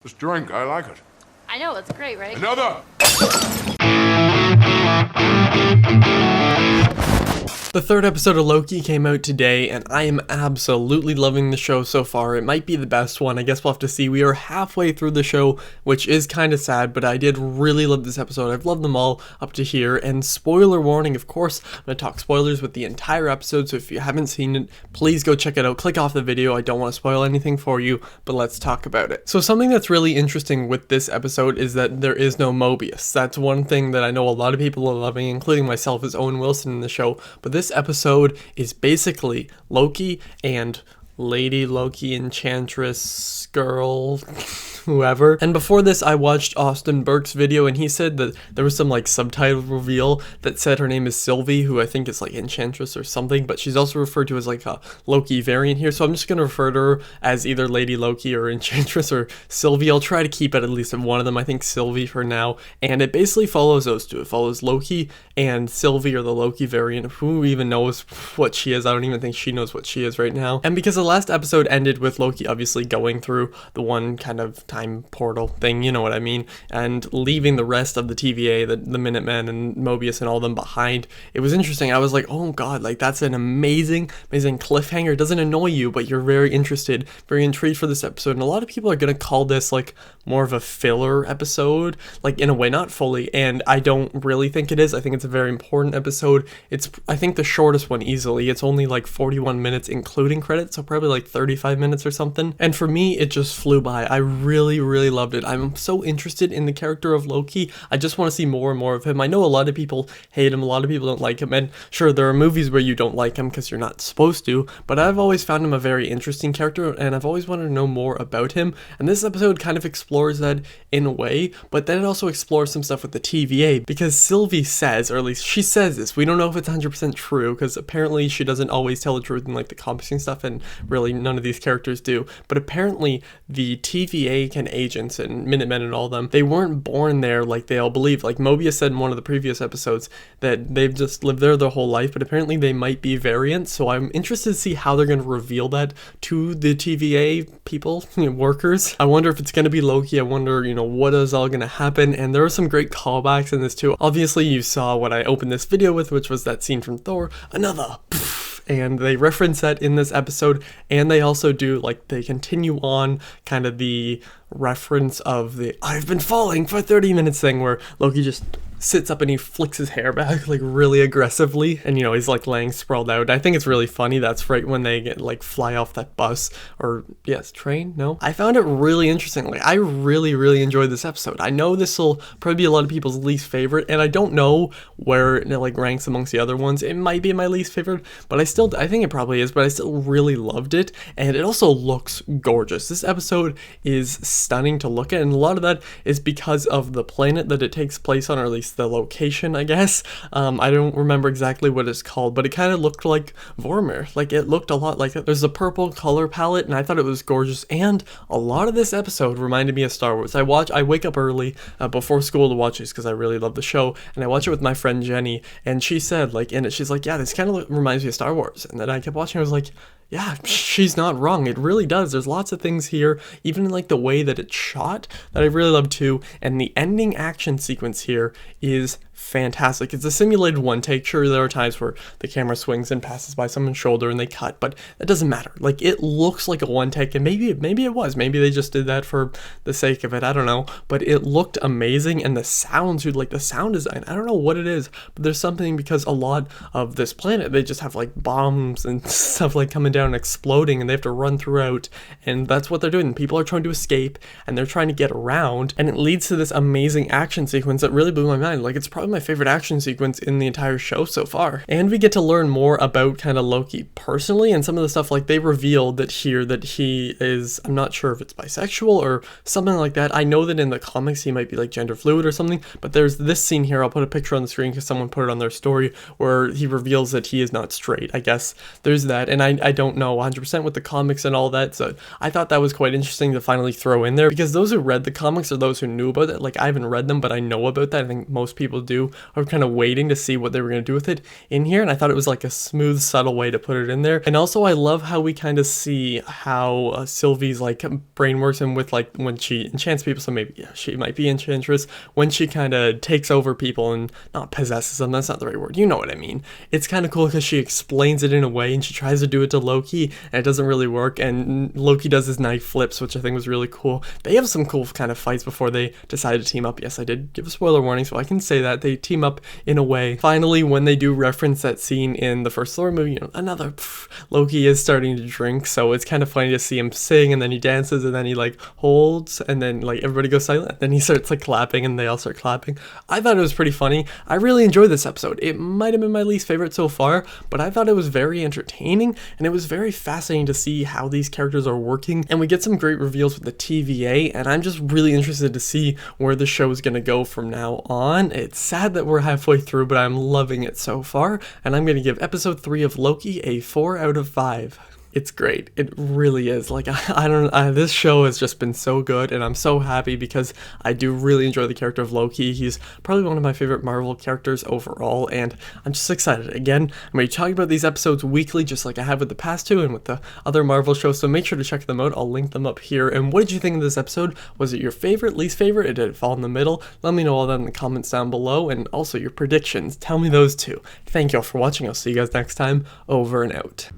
This drink, I like it. I know, it's great, right? Another! The third episode of Loki came out today, and I am absolutely loving the show so far. It might be the best one. I guess we'll have to see. We are halfway through the show, which is kind of sad, but I did really love this episode. I've loved them all up to here, and spoiler warning, of course, I'm going to talk spoilers with the entire episode, so if you haven't seen it, please go check it out. Click off the video. I don't want to spoil anything for you, but let's talk about it. So something that's really interesting with this episode is that there is no Mobius. That's one thing that I know a lot of people are loving, including myself as Owen Wilson in the show, but this episode is basically Loki and Lady Loki, Enchantress, girl, whoever. And before this, I watched Austin Burke's video, and he said that there was some like subtitle reveal that said her name is Sylvie, who I think is like Enchantress or something, but she's also referred to as like a Loki variant here, so I'm just gonna refer to her as either Lady Loki or Enchantress or Sylvie. I'll try to keep it at least in one of them. I think Sylvie for now, and it basically follows those two. It follows Loki and Sylvie, or the Loki variant. Who even knows what she is? I don't even think she knows what she is right now. And because the last episode ended with Loki obviously going through the one kind of time portal thing, you know what I mean, and leaving the rest of the TVA, the Minutemen and Mobius and all them behind, it was interesting. I was like, oh god, like that's an amazing cliffhanger. It doesn't annoy you, but you're very interested, very intrigued for this episode. And a lot of people are gonna call this like more of a filler episode, like in a way, not fully, and I don't really think it is. I think it's a very important episode. It's, I think, the shortest one easily. It's only like 41 minutes including credits, so probably like 35 minutes or something. And for me, it just flew by. I really loved it. I'm so interested in the character of Loki. I just want to see more and more of him. I know a lot of people hate him, a lot of people don't like him, and sure, there are movies where you don't like him because you're not supposed to, but I've always found him a very interesting character, and I've always wanted to know more about him, and this episode kind of explores that in a way, but then it also explores some stuff with the TVA, because Sylvie says, or at least she says this, we don't know if it's 100% true, because apparently she doesn't always tell the truth in like the comics and stuff, and really none of these characters do, but apparently the TVA agents and Minutemen and all them, they weren't born there like they all believe. Like Mobius said in one of the previous episodes that they've just lived there their whole life, but apparently they might be variants, so I'm interested to see how they're going to reveal that to the TVA people, workers. I wonder if it's going to be Loki. I wonder, what is all going to happen, and there are some great callbacks in this too. Obviously, you saw what I opened this video with, which was that scene from Thor, another and they reference that in this episode, and they also do, like, they continue on kind of the reference of the I've been falling for 30 minutes thing, where Loki just sits up and he flicks his hair back like really aggressively, and he's like laying sprawled out. I think it's really funny. That's right when they get like fly off that bus, or yes, train. No, I found it really interesting. Like, I really enjoyed this episode. I know this will probably be a lot of people's least favorite, and I don't know where it like ranks amongst the other ones. It might be my least favorite, but I think it probably is, but I still really loved it, and it also looks gorgeous. This episode is stunning to look at, and a lot of that is because of the planet that it takes place on, or at least the location, I guess. I don't remember exactly what it's called, but it kind of looked like Vormir. Like, it looked a lot like it. There's a purple color palette, and I thought it was gorgeous, and a lot of this episode reminded me of Star Wars. I wake up early before school to watch this because I really love the show, and I watch it with my friend Jenny, and she said, like, in it, she's like, yeah, this kind of reminds me of Star Wars, and then I kept watching, I was like, yeah, she's not wrong. It really does. There's lots of things here, even in like the way that it's shot, that I really love too. And the ending action sequence here is fantastic. It's a simulated one take. Sure, there are times where the camera swings and passes by someone's shoulder and they cut, but that doesn't matter. Like, it looks like a one take, and maybe it was. Maybe they just did that for the sake of it. I don't know. But it looked amazing, and the sounds, like the sound design, I don't know what it is, but there's something, because a lot of this planet, they just have like bombs and stuff like coming down and exploding, and they have to run throughout, and that's what they're doing. People are trying to escape, and they're trying to get around, and it leads to this amazing action sequence that really blew my mind. Like, it's probably my favorite action sequence in the entire show so far. And we get to learn more about kind of Loki personally, and some of the stuff, like, they revealed that here that he is, I'm not sure if it's bisexual or something like that. I know that in the comics he might be like gender fluid or something, but there's this scene here, I'll put a picture on the screen because someone put it on their story, where he reveals that he is not straight. I guess there's that, and I don't don't know 100% with the comics and all that, so I thought that was quite interesting to finally throw in there, because those who read the comics or those who knew about it, like I haven't read them, but I know about that. I think most people do, are kind of waiting to see what they were going to do with it in here, and I thought it was like a smooth, subtle way to put it in there. And also I love how we kind of see how Sylvie's like brain works, and with like when she enchants people, so maybe she might be enchantress, when she kind of takes over people and not possesses them, that's not the right word, you know what I mean. It's kind of cool because she explains it in a way, and she tries to do it to Loki and it doesn't really work, and Loki does his knife flips, which I think was really cool. They have some cool kind of fights before they decide to team up. Yes, I did give a spoiler warning, so I can say that they team up in a way. Finally, when they do reference that scene in the first Thor movie, another Loki is starting to drink, so it's kind of funny to see him sing, and then he dances, and then he like holds, and then like everybody goes silent, then he starts like clapping, and they all start clapping. I thought it was pretty funny. I really enjoyed this episode. It might have been my least favorite so far, but I thought it was very entertaining, and it was very fascinating to see how these characters are working, and we get some great reveals with the TVA, and I'm just really interested to see where the show is going to go from now on. It's sad that we're halfway through, but I'm loving it so far, and I'm going to give episode 3 of Loki a 4 out of 5. It's great. It really is. Like, this show has just been so good, and I'm so happy because I do really enjoy the character of Loki. He's probably one of my favorite Marvel characters overall, and I'm just excited. Again, I'm going to be talking about these episodes weekly, just like I have with the past two and with the other Marvel shows, so make sure to check them out. I'll link them up here. And what did you think of this episode? Was it your favorite, least favorite? Did it fall in the middle? Let me know all that in the comments down below, and also your predictions. Tell me those too. Thank you all for watching. I'll see you guys next time. Over and out.